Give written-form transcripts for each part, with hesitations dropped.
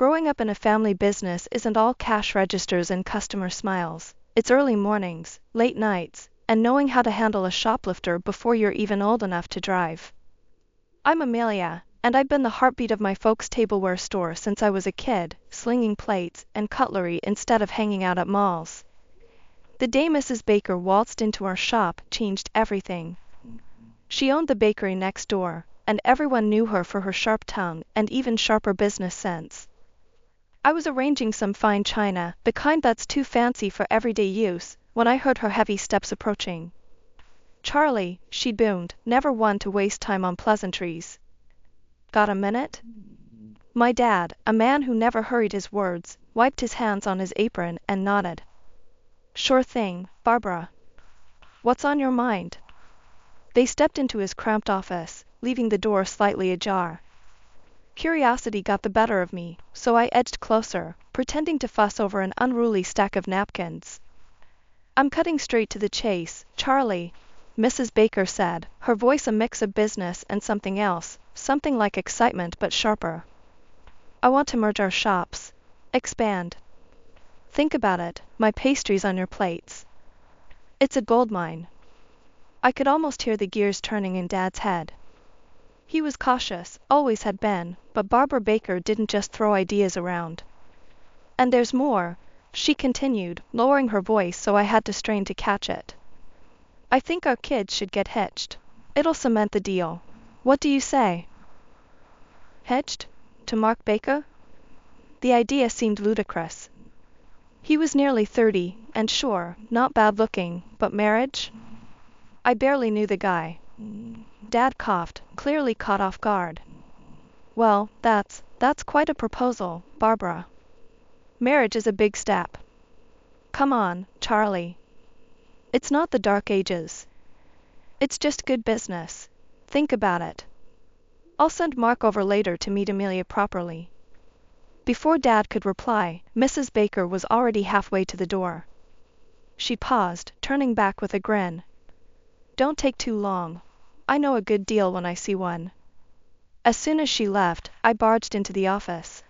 Growing up in a family business isn't all cash registers and customer smiles. It's early mornings, late nights, and knowing how to handle a shoplifter before you're even old enough to drive. I'm Amelia, and I've been the heartbeat of my folks' tableware store since I was a kid, slinging plates and cutlery instead of hanging out at malls. The day Mrs. Baker waltzed into our shop changed everything. She owned the bakery next door, and everyone knew her for her sharp tongue and even sharper business sense. I was arranging some fine china, the kind that's too fancy for everyday use, when I heard her heavy steps approaching. "Charlie," she boomed, never one to waste time on pleasantries. "Got a minute?" My dad, a man who never hurried his words, wiped his hands on his apron and nodded. "Sure thing, Barbara. What's on your mind?" They stepped into his cramped office, leaving the door slightly ajar. Curiosity got the better of me, so I edged closer, pretending to fuss over an unruly stack of napkins. "I'm cutting straight to the chase, Charlie," Mrs. Baker said, her voice a mix of business and something else, something like excitement but sharper. "I want to merge our shops. Expand. Think about it, my pastries on your plates. It's a goldmine." I could almost hear the gears turning in Dad's head. He was cautious, always had been, but Barbara Baker didn't just throw ideas around. "And there's more," she continued, lowering her voice so I had to strain to catch it. "I think our kids should get hitched. It'll cement the deal. What do you say?" Hitched? To Mark Baker? The idea seemed ludicrous. He was nearly 30, and sure, not bad looking, but marriage? I barely knew the guy. Dad coughed, clearly caught off guard. "Well, that's quite a proposal, Barbara. Marriage is a big step. Come on, Charlie. It's not the dark ages. It's just good business. Think about it. I'll send Mark over later to meet Amelia properly." Before Dad could reply, Mrs. Baker was already halfway to the door. She paused, turning back with a grin. "Don't take too long. I know a good deal when I see one." As soon as she left, I barged into the office.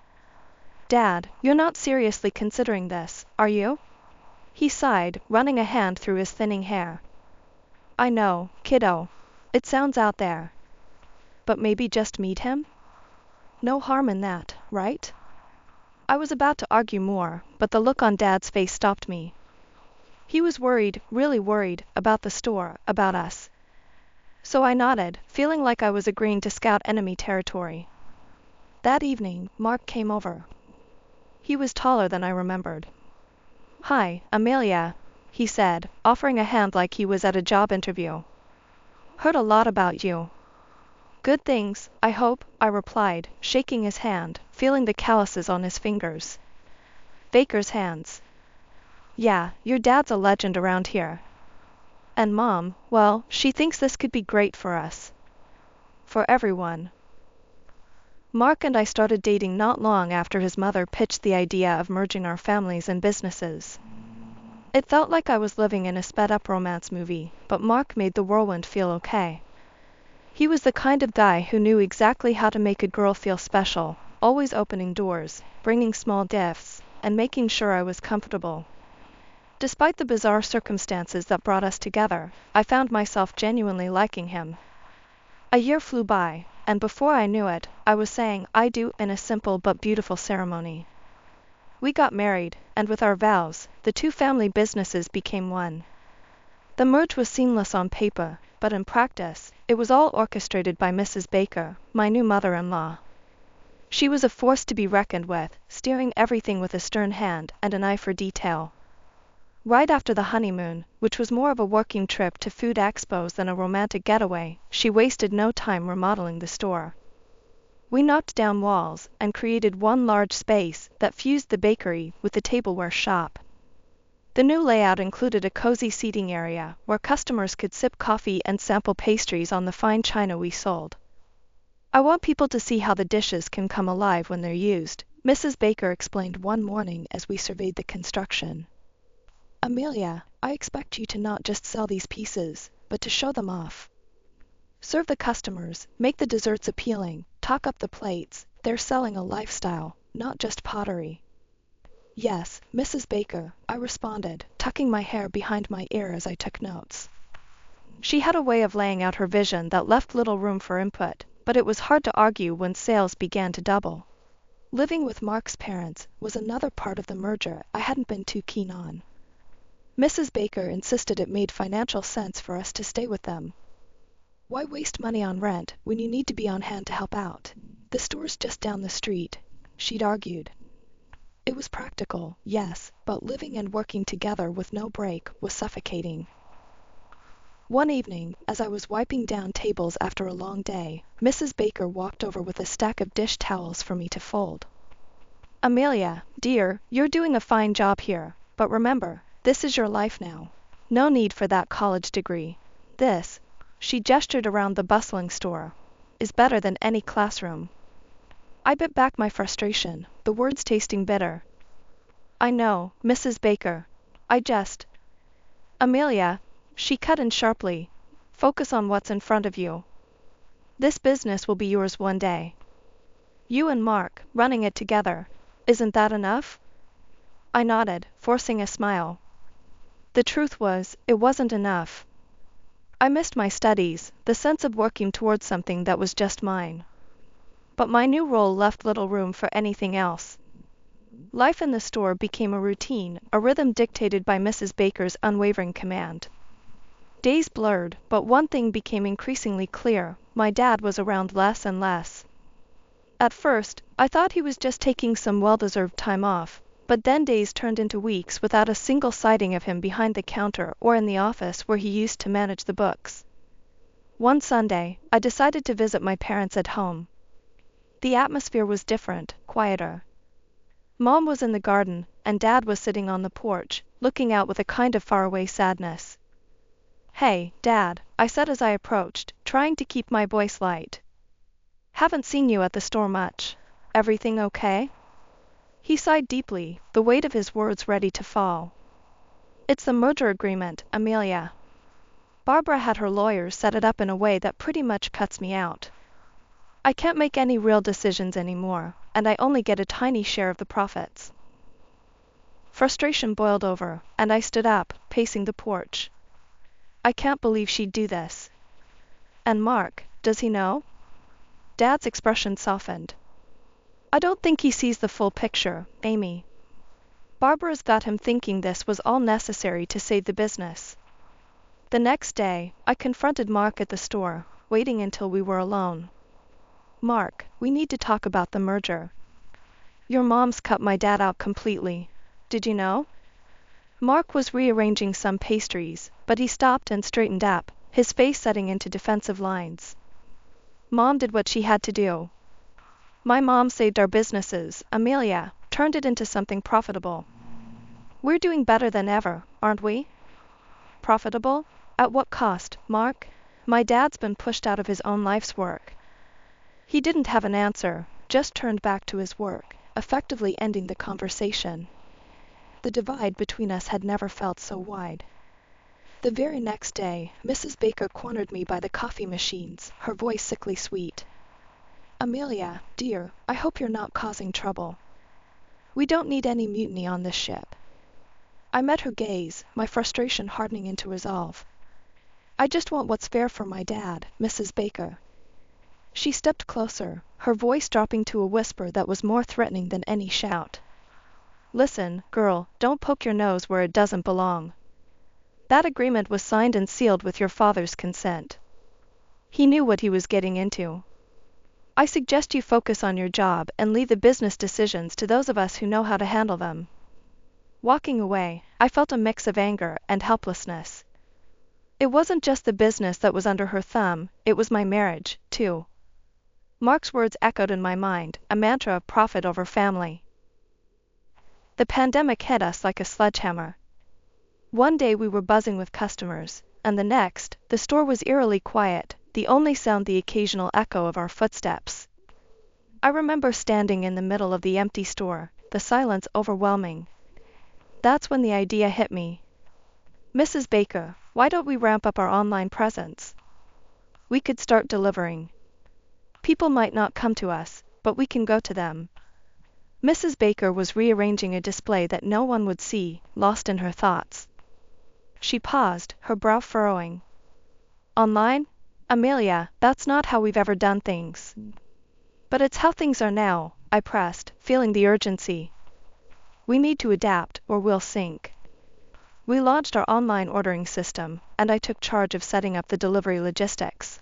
"Dad, you're not seriously considering this, are you?" He sighed, running a hand through his thinning hair. "I know, kiddo. It sounds out there. But maybe just meet him? No harm in that, right?" I was about to argue more, but the look on Dad's face stopped me. He was worried, really worried, about the store, about us. So I nodded, feeling like I was agreeing to scout enemy territory. That evening, Mark came over. He was taller than I remembered. "Hi, Amelia," he said, offering a hand like he was at a job interview. "Heard a lot about you." "Good things, I hope," I replied, shaking his hand, feeling the calluses on his fingers. Baker's hands. "Yeah, your dad's a legend around here. And Mom, well, she thinks this could be great for us. For everyone." Mark and I started dating not long after his mother pitched the idea of merging our families and businesses. It felt like I was living in a sped-up romance movie, but Mark made the whirlwind feel okay. He was the kind of guy who knew exactly how to make a girl feel special, always opening doors, bringing small gifts, and making sure I was comfortable. Despite the bizarre circumstances that brought us together, I found myself genuinely liking him. A year flew by, and before I knew it, I was saying "I do" in a simple but beautiful ceremony. We got married, and with our vows, the two family businesses became one. The merge was seamless on paper, but in practice, it was all orchestrated by Mrs. Baker, my new mother-in-law. She was a force to be reckoned with, steering everything with a stern hand and an eye for detail. Right after the honeymoon, which was more of a working trip to food expos than a romantic getaway, she wasted no time remodeling the store. We knocked down walls and created one large space that fused the bakery with the tableware shop. The new layout included a cozy seating area where customers could sip coffee and sample pastries on the fine china we sold. "I want people to see how the dishes can come alive when they're used," Mrs. Baker explained one morning as we surveyed the construction. "Amelia, I expect you to not just sell these pieces, but to show them off. Serve the customers, make the desserts appealing, talk up the plates. They're selling a lifestyle, not just pottery. Yes, Mrs. Baker, I responded, tucking my hair behind my ear as I took notes. She had a way of laying out her vision that left little room for input, but it was hard to argue when sales began to double. Living with Mark's parents was another part of the merger I hadn't been too keen on. Mrs. Baker insisted it made financial sense for us to stay with them. Why waste money on rent when you need to be on hand to help out? The store's just down the street, she'd argued. It was practical, yes, but living and working together with no break was suffocating. One evening, as I was wiping down tables after a long day, Mrs. Baker walked over with a stack of dish towels for me to fold. Amelia, dear, you're doing a fine job here, but remember, this is your life now. No need for that college degree. This, she gestured around the bustling store, is better than any classroom. I bit back my frustration, the words tasting bitter. I know, Mrs. Baker. Amelia, she cut in sharply, focus on what's in front of you. This business will be yours one day. You and Mark, running it together. Isn't that enough? I nodded, forcing a smile. The truth was, it wasn't enough. I missed my studies, the sense of working towards something that was just mine. But my new role left little room for anything else. Life in the store became a routine, a rhythm dictated by Mrs. Baker's unwavering command. Days blurred, but one thing became increasingly clear: my dad was around less and less. At first, I thought he was just taking some well-deserved time off, but then days turned into weeks without a single sighting of him behind the counter or in the office where he used to manage the books. One Sunday, I decided to visit my parents at home. The atmosphere was different, quieter. Mom was in the garden, and Dad was sitting on the porch, looking out with a kind of faraway sadness. Hey, Dad, I said as I approached, trying to keep my voice light. Haven't seen you at the store much. Everything okay? He sighed deeply, the weight of his words ready to fall. It's the merger agreement, Amelia. Barbara had her lawyers set it up in a way that pretty much cuts me out. I can't make any real decisions anymore, and I only get a tiny share of the profits. Frustration boiled over, and I stood up, pacing the porch. I can't believe she'd do this. And Mark, does he know? Dad's expression softened. I don't think he sees the full picture, Amy. Barbara's got him thinking this was all necessary to save the business. The next day, I confronted Mark at the store, waiting until we were alone. Mark, we need to talk about the merger. Your mom's cut my dad out completely. Did you know? Mark was rearranging some pastries, but he stopped and straightened up, his face setting into defensive lines. Mom did what she had to do. My mom saved our businesses, Amelia, turned it into something profitable. We're doing better than ever, aren't we? Profitable? At what cost, Mark? My dad's been pushed out of his own life's work. He didn't have an answer, just turned back to his work, effectively ending the conversation. The divide between us had never felt so wide. The very next day, Mrs. Baker cornered me by the coffee machines, her voice sickly sweet. Amelia, dear, I hope you're not causing trouble. We don't need any mutiny on this ship. I met her gaze, my frustration hardening into resolve. I just want what's fair for my dad, Mrs. Baker. She stepped closer, her voice dropping to a whisper that was more threatening than any shout. Listen, girl, don't poke your nose where it doesn't belong. That agreement was signed and sealed with your father's consent. He knew what he was getting into. I suggest you focus on your job and leave the business decisions to those of us who know how to handle them. Walking away, I felt a mix of anger and helplessness. It wasn't just the business that was under her thumb, it was my marriage, too. Mark's words echoed in my mind, a mantra of profit over family. The pandemic hit us like a sledgehammer. One day we were buzzing with customers, and the next, the store was eerily quiet, the only sound the occasional echo of our footsteps. I remember standing in the middle of the empty store, the silence overwhelming. That's when the idea hit me. Mrs. Baker, why don't we ramp up our online presence? We could start delivering. People might not come to us, but we can go to them. Mrs. Baker was rearranging a display that no one would see, lost in her thoughts. She paused, her brow furrowing. Online? Amelia, that's not how we've ever done things. But it's how things are now, I pressed, feeling the urgency. We need to adapt, or we'll sink. We launched our online ordering system, and I took charge of setting up the delivery logistics.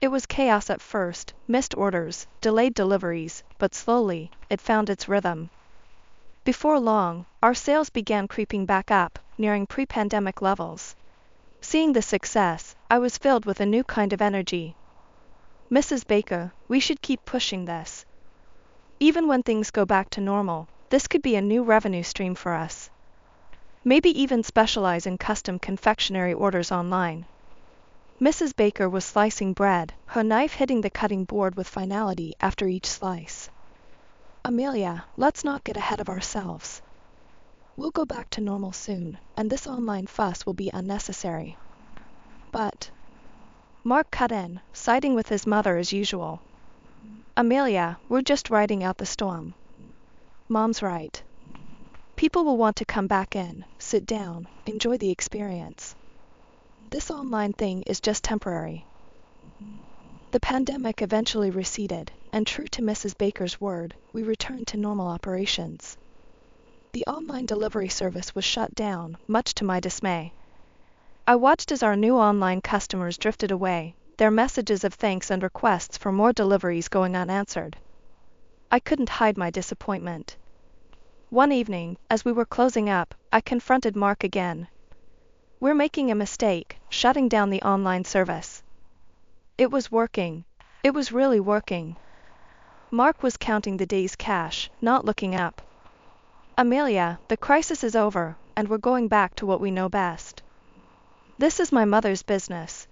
It was chaos at first, missed orders, delayed deliveries, but slowly, it found its rhythm. Before long, our sales began creeping back up, nearing pre-pandemic levels. Seeing the success, I was filled with a new kind of energy. Mrs. Baker, we should keep pushing this. Even when things go back to normal, this could be a new revenue stream for us. Maybe even specialize in custom confectionery orders online. Mrs. Baker was slicing bread, her knife hitting the cutting board with finality after each slice. Amelia, let's not get ahead of ourselves. We'll go back to normal soon, and this online fuss will be unnecessary. But Mark cut in, siding with his mother as usual. Amelia, we're just riding out the storm. Mom's right. People will want to come back in, sit down, enjoy the experience. This online thing is just temporary. The pandemic eventually receded, and true to Mrs. Baker's word, we returned to normal operations. The online delivery service was shut down, much to my dismay. I watched as our new online customers drifted away, their messages of thanks and requests for more deliveries going unanswered. I couldn't hide my disappointment. One evening, as we were closing up, I confronted Mark again. We're making a mistake, shutting down the online service. It was working. It was really working. Mark was counting the day's cash, not looking up. Amelia, the crisis is over, and we're going back to what we know best. This is my mother's business.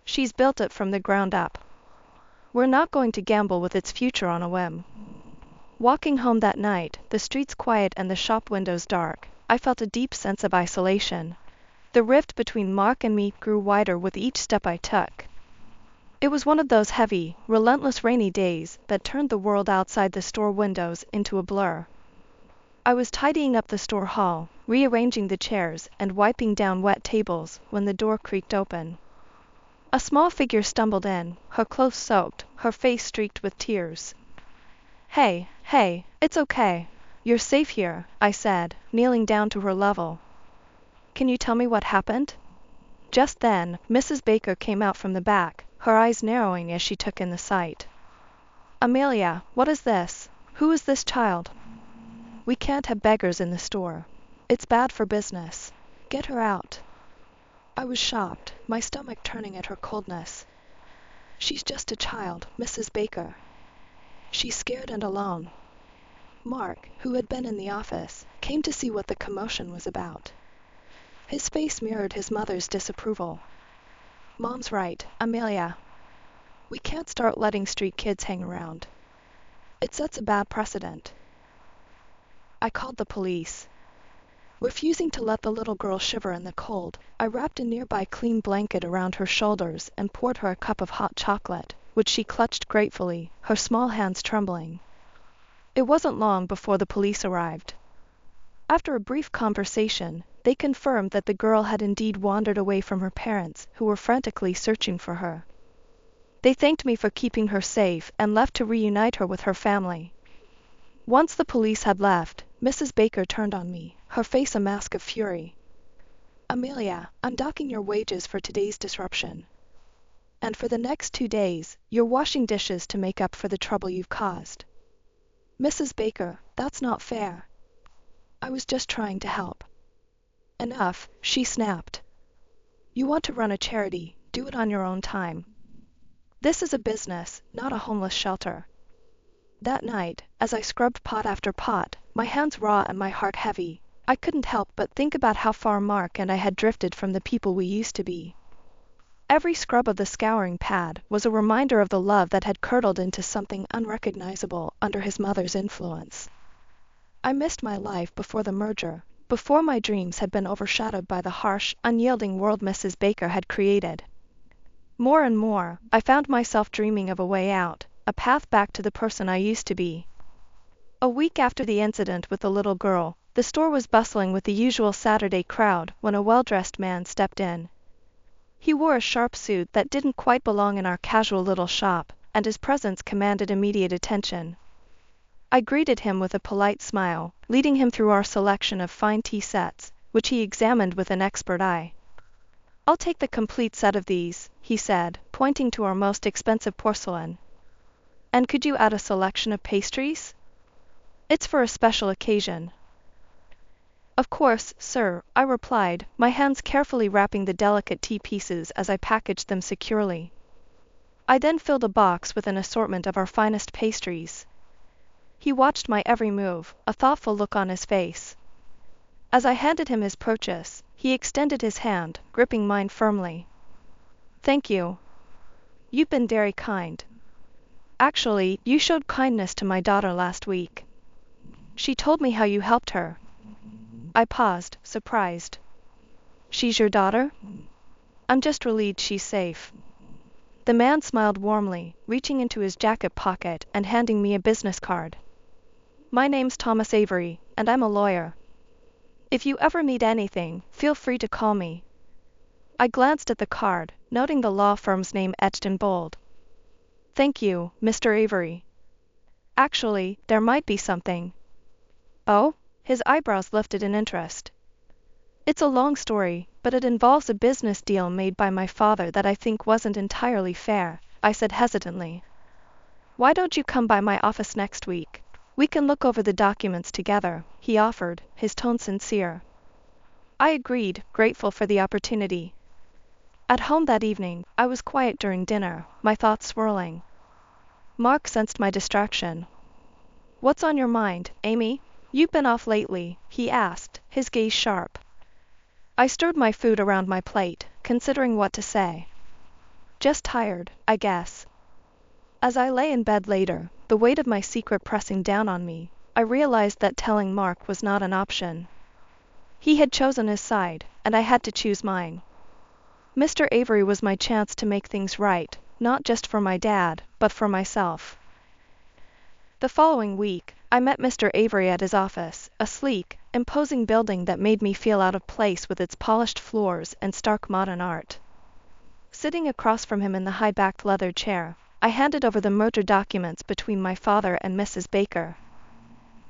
She's built it from the ground up. We're not going to gamble with its future on a whim. Walking home that night, the streets quiet and the shop windows dark, I felt a deep sense of isolation. The rift between Mark and me grew wider with each step I took. It was one of those heavy, relentless rainy days that turned the world outside the store windows into a blur. I was tidying up the store hall, rearranging the chairs and wiping down wet tables when the door creaked open. A small figure stumbled in, her clothes soaked, her face streaked with tears. Hey, it's okay. You're safe here, I said, kneeling down to her level. Can you tell me what happened? Just then, Mrs. Baker came out from the back, her eyes narrowing as she took in the sight. Amelia, what is this? Who is this child? We can't have beggars in the store. It's bad for business. Get her out. I was shocked, my stomach turning at her coldness. She's just a child, Mrs. Baker. She's scared and alone. Mark, who had been in the office, came to see what the commotion was about. His face mirrored his mother's disapproval. Mom's right, Amelia. We can't start letting street kids hang around. It sets a bad precedent. I called the police. Refusing to let the little girl shiver in the cold, I wrapped a nearby clean blanket around her shoulders and poured her a cup of hot chocolate, which she clutched gratefully, her small hands trembling. It wasn't long before the police arrived. After a brief conversation, they confirmed that the girl had indeed wandered away from her parents, who were frantically searching for her. They thanked me for keeping her safe and left to reunite her with her family. Once the police had left, Mrs. Baker turned on me, her face a mask of fury. Amelia, I'm docking your wages for today's disruption. And for the next 2 days, you're washing dishes to make up for the trouble you've caused. Mrs. Baker, that's not fair. I was just trying to help. Enough, she snapped. You want to run a charity, do it on your own time. This is a business, not a homeless shelter. That night, as I scrubbed pot after pot, my hands raw and my heart heavy, I couldn't help but think about how far Mark and I had drifted from the people we used to be. Every scrub of the scouring pad was a reminder of the love that had curdled into something unrecognizable under his mother's influence. I missed my life before the merger, before my dreams had been overshadowed by the harsh, unyielding world Mrs. Baker had created. More and more, I found myself dreaming of a way out, a path back to the person I used to be. A week after the incident with the little girl, the store was bustling with the usual Saturday crowd when a well-dressed man stepped in. He wore a sharp suit that didn't quite belong in our casual little shop, and his presence commanded immediate attention. I greeted him with a polite smile, leading him through our selection of fine tea sets, which he examined with an expert eye. "I'll take the complete set of these," he said, pointing to our most expensive porcelain. "And could you add a selection of pastries? It's for a special occasion." "Of course, sir," I replied, my hands carefully wrapping the delicate tea pieces as I packaged them securely. I then filled a box with an assortment of our finest pastries. He watched my every move, a thoughtful look on his face. As I handed him his purchase, he extended his hand, gripping mine firmly. "Thank you. You've been very kind. Actually, you showed kindness to my daughter last week. She told me how you helped her." I paused, surprised. "She's your daughter?" "I'm just relieved she's safe." The man smiled warmly, reaching into his jacket pocket and handing me a business card. "My name's Thomas Avery, and I'm a lawyer. If you ever need anything, feel free to call me." I glanced at the card, noting the law firm's name etched in bold. "Thank you, Mr. Avery. Actually, there might be something." "Oh?" His eyebrows lifted in interest. "It's a long story, but it involves a business deal made by my father that I think wasn't entirely fair," I said hesitantly. "Why don't you come by my office next week? We can look over the documents together," he offered, his tone sincere. I agreed, grateful for the opportunity. At home that evening, I was quiet during dinner, my thoughts swirling. Mark sensed my distraction. "What's on your mind, Amy? You've been off lately," he asked, his gaze sharp. I stirred my food around my plate, considering what to say. "Just tired, I guess." As I lay in bed later, the weight of my secret pressing down on me, I realized that telling Mark was not an option. He had chosen his side, and I had to choose mine. Mr. Avery was my chance to make things right, not just for my dad, but for myself. The following week, I met Mr. Avery at his office, a sleek, imposing building that made me feel out of place with its polished floors and stark modern art. Sitting across from him in the high-backed leather chair, I handed over the merger documents between my father and Mrs. Baker.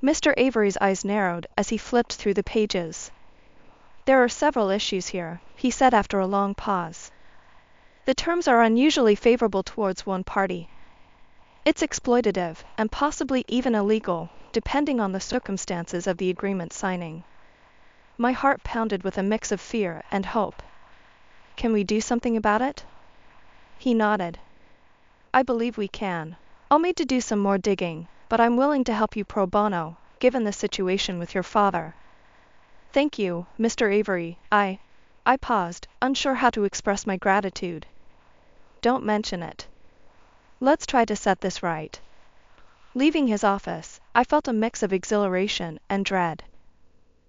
Mr. Avery's eyes narrowed as he flipped through the pages. "There are several issues here," he said after a long pause. "The terms are unusually favorable towards one party. It's exploitative, and possibly even illegal, depending on the circumstances of the agreement signing." My heart pounded with a mix of fear and hope. "Can we do something about it?" He nodded. "I believe we can. I'll need to do some more digging, but I'm willing to help you pro bono, given the situation with your father." "Thank you, Mr. Avery. I paused, unsure how to express my gratitude. "Don't mention it. Let's try to set this right." Leaving his office, I felt a mix of exhilaration and dread.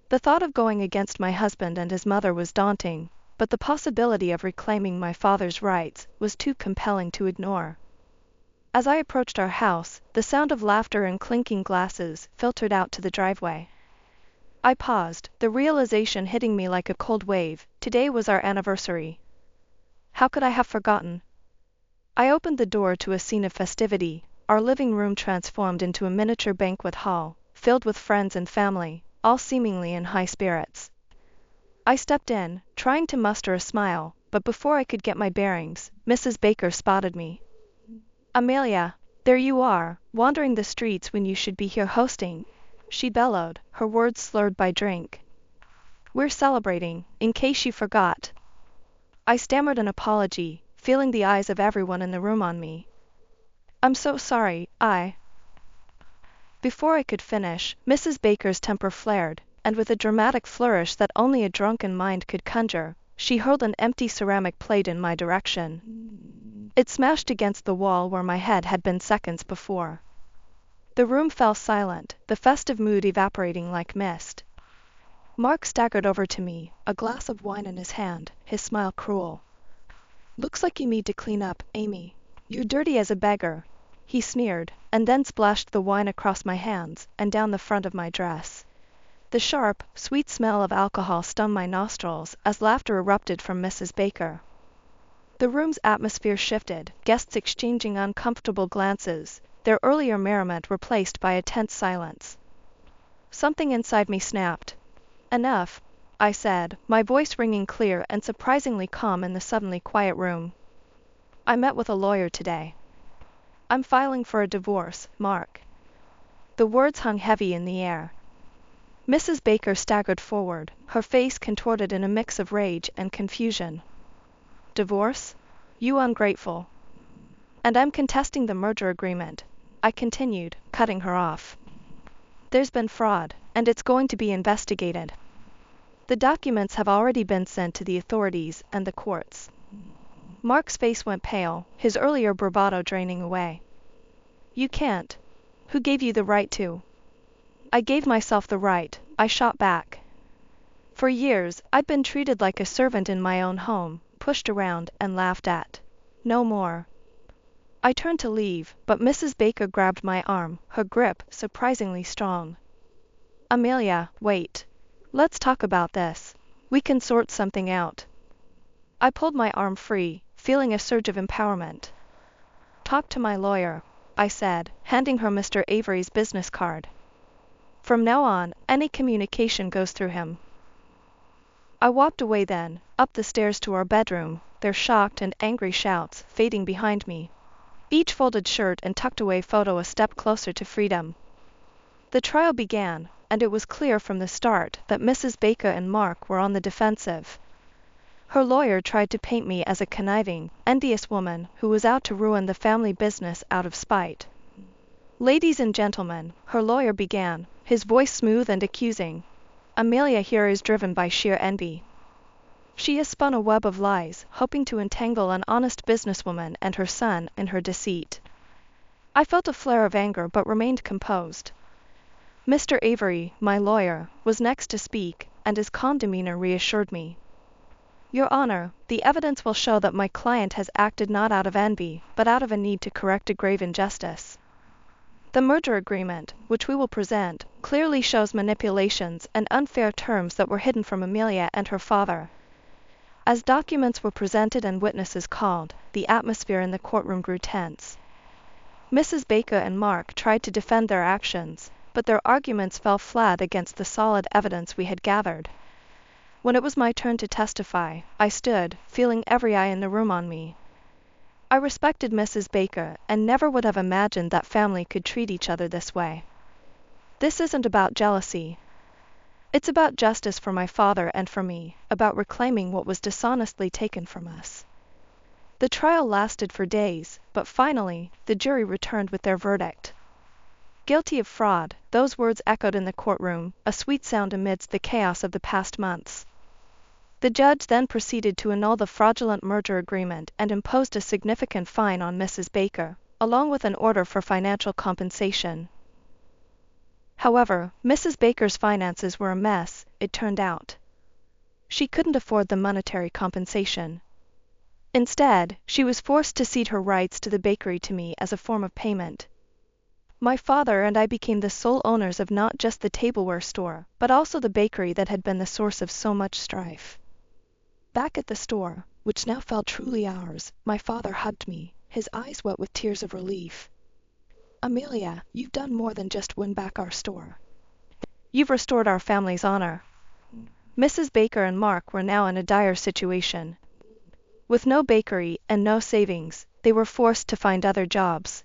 The thought of going against my husband and his mother was daunting, but the possibility of reclaiming my father's rights was too compelling to ignore. As I approached our house, the sound of laughter and clinking glasses filtered out to the driveway. I paused, the realization hitting me like a cold wave. Today was our anniversary. How could I have forgotten? I opened the door to a scene of festivity, our living room transformed into a miniature banquet hall, filled with friends and family, all seemingly in high spirits. I stepped in, trying to muster a smile, but before I could get my bearings, Mrs. Baker spotted me. "Amelia, there you are, wandering the streets when you should be here hosting," she bellowed, her words slurred by drink. "We're celebrating, in case you forgot." I stammered an apology, feeling the eyes of everyone in the room on me. "I'm so sorry, Before I could finish, Mrs. Baker's temper flared, and with a dramatic flourish that only a drunken mind could conjure, she hurled an empty ceramic plate in my direction. It smashed against the wall where my head had been seconds before. The room fell silent, the festive mood evaporating like mist. Mark staggered over to me, a glass of wine in his hand, his smile cruel. "Looks like you need to clean up, Amy. You're dirty as a beggar." he sneered, and then splashed the wine across my hands and down the front of my dress. The sharp, sweet smell of alcohol stung my nostrils as laughter erupted from Mrs. Baker. The room's atmosphere shifted, guests exchanging uncomfortable glances, their earlier merriment replaced by a tense silence. Something inside me snapped. "Enough," I said, my voice ringing clear and surprisingly calm in the suddenly quiet room. "I met with a lawyer today. I'm filing for a divorce, Mark." The words hung heavy in the air. Mrs. Baker staggered forward, her face contorted in a mix of rage and confusion. "Divorce? You ungrateful." "And I'm contesting the merger agreement," I continued, cutting her off. "There's been fraud, and it's going to be investigated. The documents have already been sent to the authorities and the courts." Mark's face went pale, his earlier bravado draining away. "You can't. Who gave you the right to?" "I gave myself the right," I shot back. "For years, I'd been treated like a servant in my own home, pushed around and laughed at. No more." I turned to leave, but Mrs. Baker grabbed my arm, her grip surprisingly strong. "Amelia, wait. Let's talk about this. We can sort something out." I pulled my arm free, feeling a surge of empowerment. "Talk to my lawyer," I said, handing her Mr. Avery's business card. "From now on, any communication goes through him." I walked away then, up the stairs to our bedroom, their shocked and angry shouts fading behind me. Each folded shirt and tucked away photo a step closer to freedom. The trial began, and it was clear from the start that Mrs. Baker and Mark were on the defensive. Her lawyer tried to paint me as a conniving, envious woman who was out to ruin the family business out of spite. "Ladies and gentlemen," her lawyer began, his voice smooth and accusing, "Amelia here is driven by sheer envy. She has spun a web of lies, hoping to entangle an honest businesswoman and her son in her deceit." I felt a flare of anger but remained composed. Mr. Avery, my lawyer, was next to speak, and his calm demeanor reassured me. "Your Honor, the evidence will show that my client has acted not out of envy, but out of a need to correct a grave injustice. The merger agreement, which we will present, clearly shows manipulations and unfair terms that were hidden from Amelia and her father." As documents were presented and witnesses called, the atmosphere in the courtroom grew tense. Mrs. Baker and Mark tried to defend their actions, but their arguments fell flat against the solid evidence we had gathered. When it was my turn to testify, I stood, feeling every eye in the room on me. I respected Mrs. Baker and never would have imagined that family could treat each other this way. This isn't about jealousy. It's about justice for my father and for me, about reclaiming what was dishonestly taken from us. The trial lasted for days, but finally, the jury returned with their verdict. "Guilty of fraud," those words echoed in the courtroom, a sweet sound amidst the chaos of the past months. The judge then proceeded to annul the fraudulent merger agreement and imposed a significant fine on Mrs. Baker, along with an order for financial compensation. However, Mrs. Baker's finances were a mess, it turned out. She couldn't afford the monetary compensation. Instead, she was forced to cede her rights to the bakery to me as a form of payment. My father and I became the sole owners of not just the tableware store, but also the bakery that had been the source of so much strife. Back at the store, which now felt truly ours, my father hugged me, his eyes wet with tears of relief. "Amelia, you've done more than just win back our store. You've restored our family's honor." Mrs. Baker and Mark were now in a dire situation. With no bakery and no savings, they were forced to find other jobs.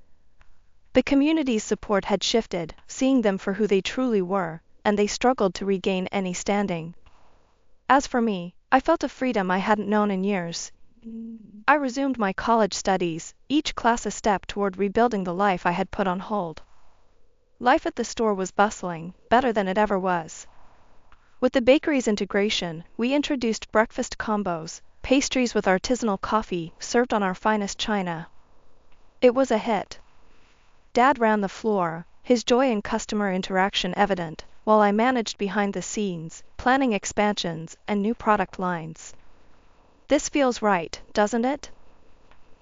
The community's support had shifted, seeing them for who they truly were, and they struggled to regain any standing. As for me, I felt a freedom I hadn't known in years. I resumed my college studies, each class a step toward rebuilding the life I had put on hold. Life at the store was bustling, better than it ever was. With the bakery's integration, we introduced breakfast combos, pastries with artisanal coffee served on our finest china. It was a hit. Dad ran the floor, his joy in customer interaction evident, while I managed behind the scenes, planning expansions and new product lines. "This feels right, doesn't it?"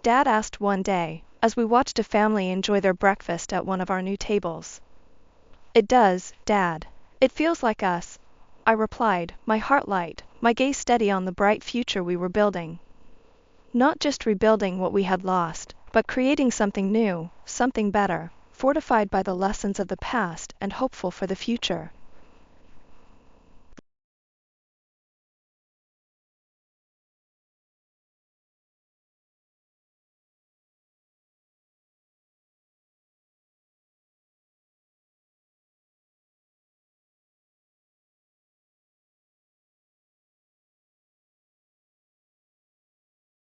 Dad asked one day, as we watched a family enjoy their breakfast at one of our new tables. "It does, Dad. It feels like us," I replied, my heart light, my gaze steady on the bright future we were building. Not just rebuilding what we had lost, but creating something new, something better, fortified by the lessons of the past and hopeful for the future.